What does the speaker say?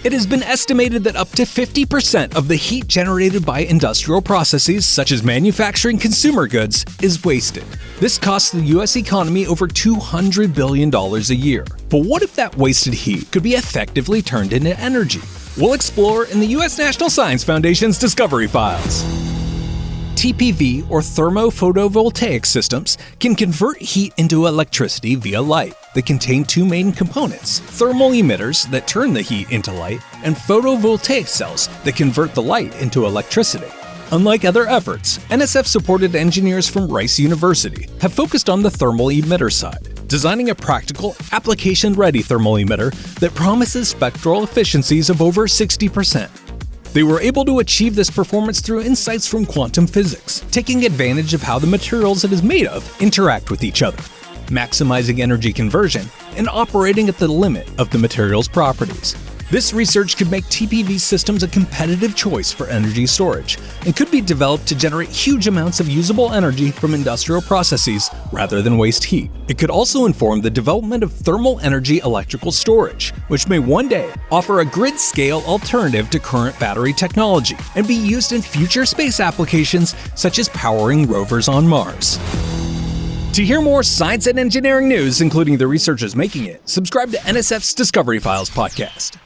It has been estimated that up to 50% of the heat generated by industrial processes, such as manufacturing consumer goods, is wasted. This costs the U.S. economy over $200 billion a year. But what if that wasted heat could be effectively turned into energy? We'll explore in the U.S. National Science Foundation's Discovery Files. TPV, or thermophotovoltaic systems, can convert heat into electricity via light. They contain two main components: thermal emitters that turn the heat into light, and photovoltaic cells that convert the light into electricity. Unlike other efforts, NSF-supported engineers from Rice University have focused on the thermal emitter side, designing a practical, application-ready thermal emitter that promises spectral efficiencies of over 60%. They were able to achieve this performance through insights from quantum physics, taking advantage of how the materials it is made of interact with each other, maximizing energy conversion, and operating at the limit of the material's properties. This research could make TPV systems a competitive choice for energy storage and could be developed to generate huge amounts of usable energy from industrial processes rather than waste heat. It could also inform the development of thermal energy electrical storage, which may one day offer a grid-scale alternative to current battery technology and be used in future space applications such as powering rovers on Mars. To hear more science and engineering news, including the researchers making it, subscribe to NSF's Discovery Files podcast.